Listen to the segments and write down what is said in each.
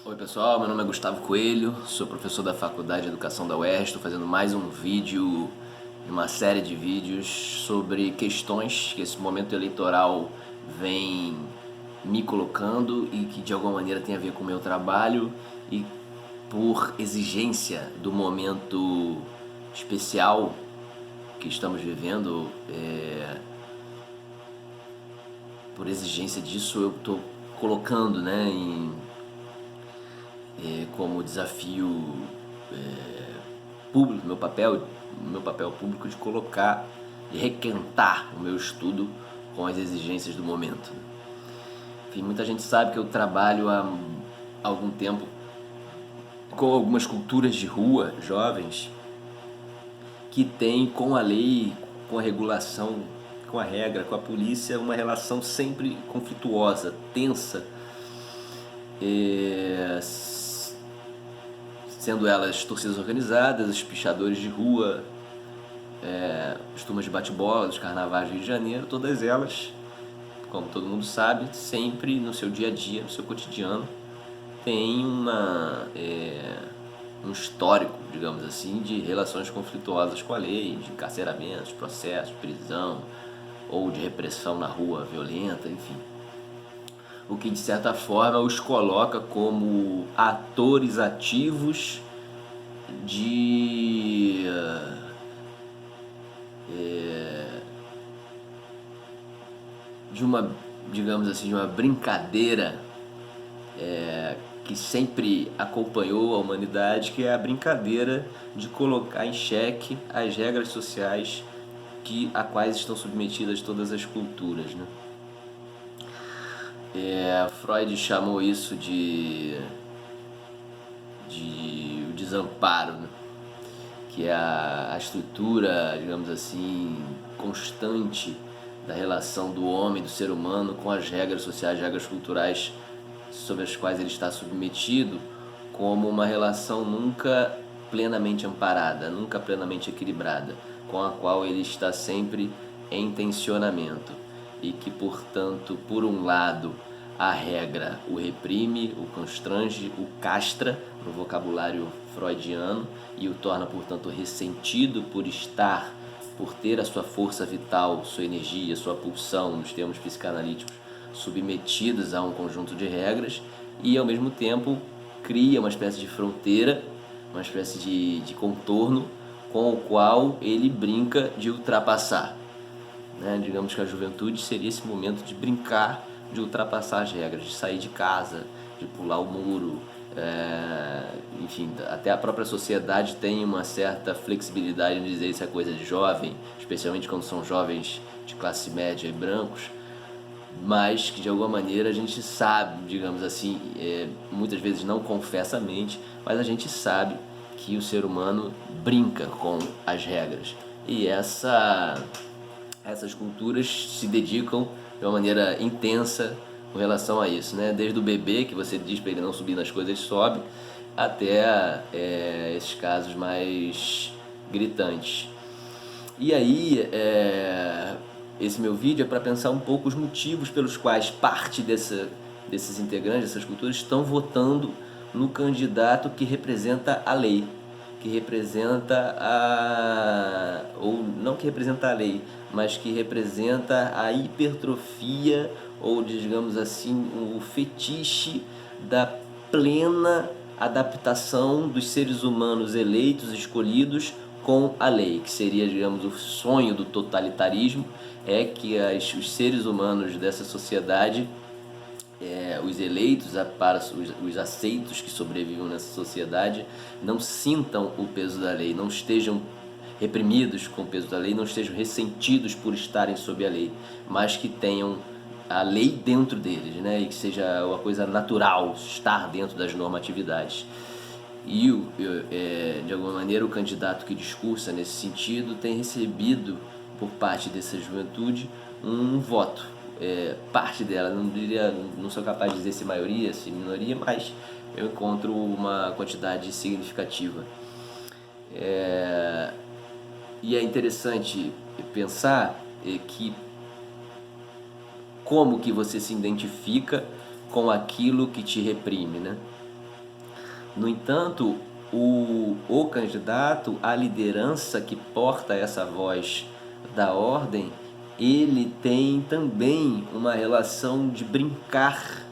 Oi pessoal, meu nome é Gustavo Coelho, sou professor da Faculdade de Educação da UERJ, estou fazendo mais um vídeo, uma série de vídeos sobre questões que esse momento eleitoral vem me colocando e que de alguma maneira tem a ver com o meu trabalho e por exigência do momento especial que estamos vivendo, por exigência disso eu estou colocando, né, como desafio público, meu papel público de colocar, de requentar o meu estudo com as exigências do momento. Enfim, muita gente sabe que eu trabalho há algum tempo com algumas culturas de rua jovens que têm com a lei, com a regulação, com a regra, com a polícia, uma relação sempre conflituosa, tensa, sendo elas torcidas organizadas, os pichadores de rua, as turmas de bate-bola, os carnavais do Rio de Janeiro, todas elas, como todo mundo sabe, sempre no seu dia a dia, no seu cotidiano, tem um histórico, digamos assim, de relações conflituosas com a lei, de encarceramentos, processos, prisão, ou de repressão na rua violenta, enfim. O que de certa forma os coloca como atores ativos de uma, digamos assim, de uma brincadeira que sempre acompanhou a humanidade, que é a brincadeira de colocar em xeque as regras sociais a quais estão submetidas todas as culturas, né? Freud chamou isso de o desamparo, né? Que é a estrutura, digamos assim, constante da relação do homem, do ser humano com as regras sociais, regras culturais sobre as quais ele está submetido, como uma relação nunca plenamente amparada, nunca plenamente equilibrada, com a qual ele está sempre em tensionamento e que, portanto, por um lado, a regra o reprime, o constrange, o castra, no vocabulário freudiano, e o torna, portanto, ressentido por ter a sua força vital, sua energia, sua pulsão, nos termos psicanalíticos, submetidos a um conjunto de regras, e ao mesmo tempo cria uma espécie de fronteira, uma espécie de contorno com o qual ele brinca de ultrapassar, né? Digamos que a juventude seria esse momento de brincar, de ultrapassar as regras, de sair de casa, de pular o muro, enfim, até a própria sociedade tem uma certa flexibilidade em dizer isso é coisa de jovem, especialmente quando são jovens de classe média e brancos, mas que de alguma maneira a gente sabe, digamos assim, muitas vezes não confessamente, mas a gente sabe que o ser humano brinca com as regras. E essas culturas se dedicam de uma maneira intensa com relação a isso, né? Desde o bebê, que você diz para ele não subir nas coisas, ele sobe, até esses casos mais gritantes. E aí, esse meu vídeo é para pensar um pouco os motivos pelos quais parte desses integrantes, dessas culturas, estão votando no candidato que representa a lei, que representa ou não que representa a lei, mas que representa a hipertrofia ou, digamos assim, o fetiche da plena adaptação dos seres humanos eleitos, escolhidos com a lei, que seria, digamos, o sonho do totalitarismo, é que os seres humanos dessa sociedade, os eleitos para os aceitos que sobrevivem nessa sociedade, não sintam o peso da lei, não estejam reprimidos com o peso da lei, não estejam ressentidos por estarem sob a lei, mas que tenham a lei dentro deles, né? E que seja uma coisa natural estar dentro das normatividades. E, de alguma maneira, o candidato que discursa nesse sentido tem recebido, por parte dessa juventude, um voto. Parte dela, não sou capaz de dizer se maioria, se minoria, mas eu encontro uma quantidade significativa. E é interessante pensar que como que você se identifica com aquilo que te reprime, né? No entanto, o candidato, a liderança que porta essa voz da ordem, ele tem também uma relação de brincar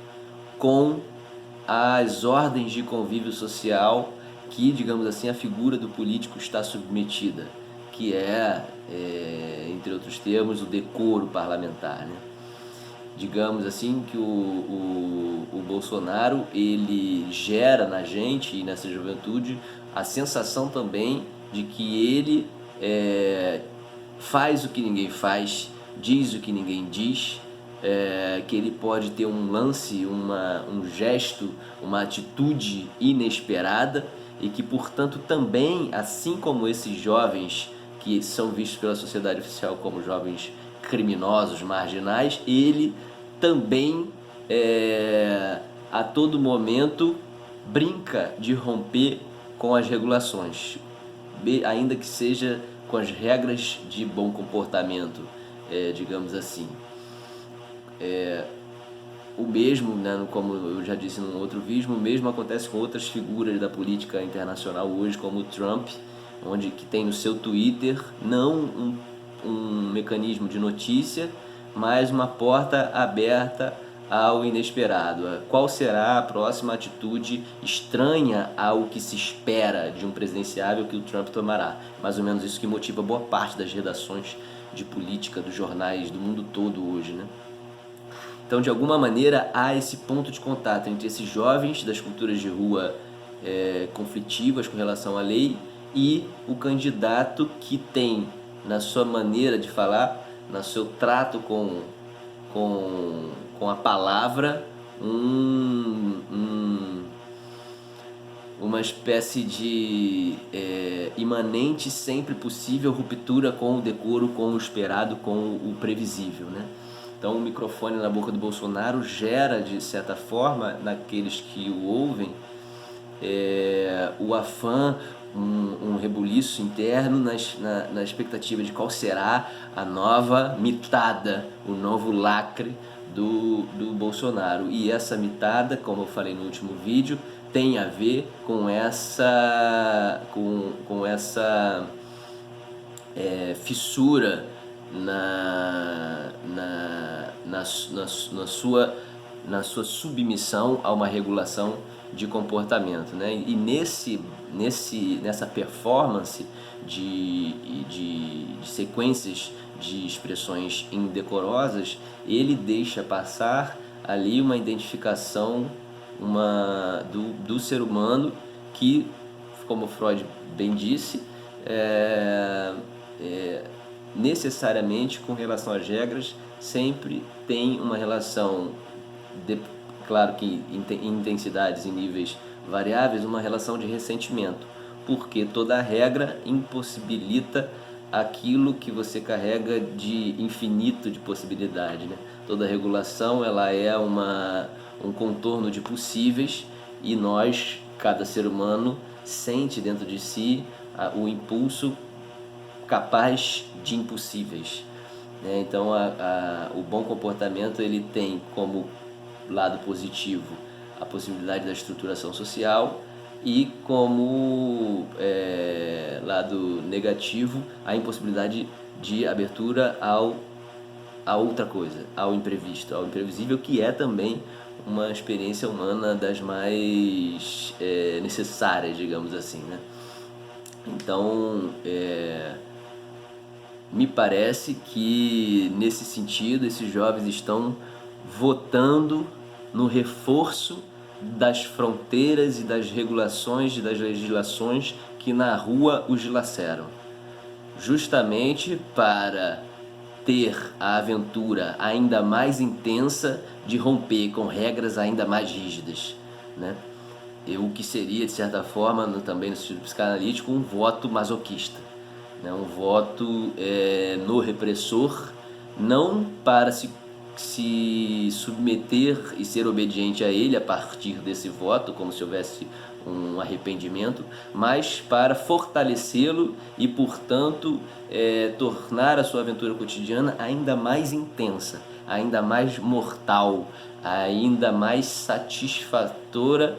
com as ordens de convívio social que, digamos assim, a figura do político está submetida, que entre outros termos, o decoro parlamentar, né? Digamos assim que o Bolsonaro, ele gera na gente e nessa juventude a sensação também de que ele faz o que ninguém faz, diz o que ninguém diz, que ele pode ter um lance, um gesto, uma atitude inesperada e que, portanto, também, assim como esses jovens que são vistos pela sociedade oficial como jovens criminosos, marginais, ele também a todo momento brinca de romper com as regulações, ainda que seja com as regras de bom comportamento, digamos assim. O mesmo, né, como eu já disse num outro vídeo, o mesmo acontece com outras figuras da política internacional hoje, como o Trump, que tem no seu Twitter não um mecanismo de notícia, mas uma porta aberta ao inesperado. Qual será a próxima atitude estranha ao que se espera de um presidenciável que o Trump tomará? Mais ou menos isso que motiva boa parte das redações de política dos jornais do mundo todo hoje, né? Então, de alguma maneira, há esse ponto de contato entre esses jovens das culturas de rua conflitivas com relação à lei e o candidato que tem, na sua maneira de falar, no seu trato com a palavra, uma espécie de imanente, sempre possível ruptura com o decoro, com o esperado, com o previsível, né? Então o microfone na boca do Bolsonaro gera, de certa forma, naqueles que o ouvem, o afã, um rebuliço interno na expectativa de qual será a nova mitada, o novo lacre do Bolsonaro. E essa mitada, como eu falei no último vídeo, tem a ver com essa fissura na sua submissão a uma regulação de comportamento, né? E nessa performance de sequências de expressões indecorosas, ele deixa passar ali uma identificação do ser humano que, como Freud bem disse, necessariamente, com relação às regras, sempre tem uma relação, claro que em intensidades e níveis variáveis, uma relação de ressentimento, porque toda regra impossibilita aquilo que você carrega de infinito de possibilidade, né? Toda regulação, ela é um contorno de possíveis, e nós, cada ser humano, sente dentro de si o impulso capaz de impossíveis, né? Então o bom comportamento, ele tem como lado positivo a possibilidade da estruturação social e como lado negativo a impossibilidade de abertura a outra coisa, ao imprevisto, ao imprevisível, que é também uma experiência humana das mais necessárias, digamos assim, né? Então, me parece que, nesse sentido, esses jovens estão votando no reforço das fronteiras e das regulações e das legislações que na rua os dilaceram, justamente para ter a aventura ainda mais intensa de romper com regras ainda mais rígidas, né? O que seria, de certa forma, também no sentido psicanalítico, um voto masoquista, né? Um voto no repressor, não para se submeter e ser obediente a ele a partir desse voto, como se houvesse um arrependimento, mas para fortalecê-lo e, portanto, tornar a sua aventura cotidiana ainda mais intensa, ainda mais mortal, ainda mais satisfatora,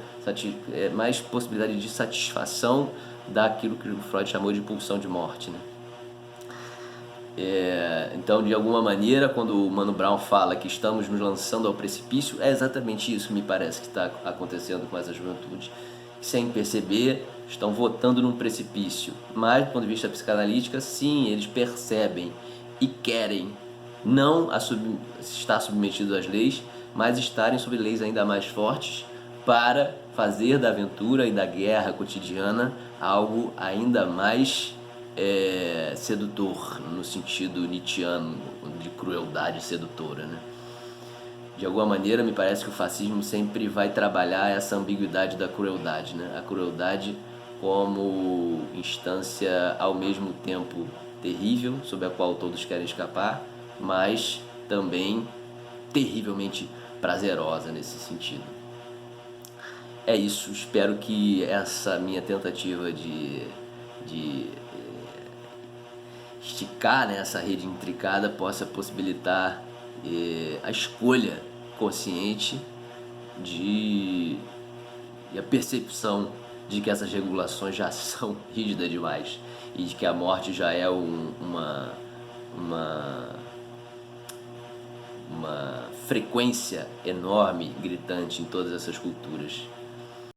mais possibilidade de satisfação daquilo que o Freud chamou de pulsão de morte, né? Então, de alguma maneira, quando o Mano Brown fala que estamos nos lançando ao precipício, é exatamente isso que me parece que está acontecendo com essa juventude. Sem perceber, estão votando num precipício. Mas, do ponto de vista psicanalítico, sim, eles percebem e querem não estar submetidos às leis, mas estarem sob leis ainda mais fortes para fazer da aventura e da guerra cotidiana algo ainda mais sedutor, no sentido nietzschiano de crueldade sedutora, né? De alguma maneira, me parece que o fascismo sempre vai trabalhar essa ambiguidade da crueldade, né? A crueldade como instância ao mesmo tempo terrível, sob a qual todos querem escapar, mas também terrivelmente prazerosa nesse sentido. É isso, espero que essa minha tentativa de esticar, né, essa rede intricada possa possibilitar a escolha consciente e a percepção de que essas regulações já são rígidas demais e de que a morte já é uma frequência enorme, gritante em todas essas culturas.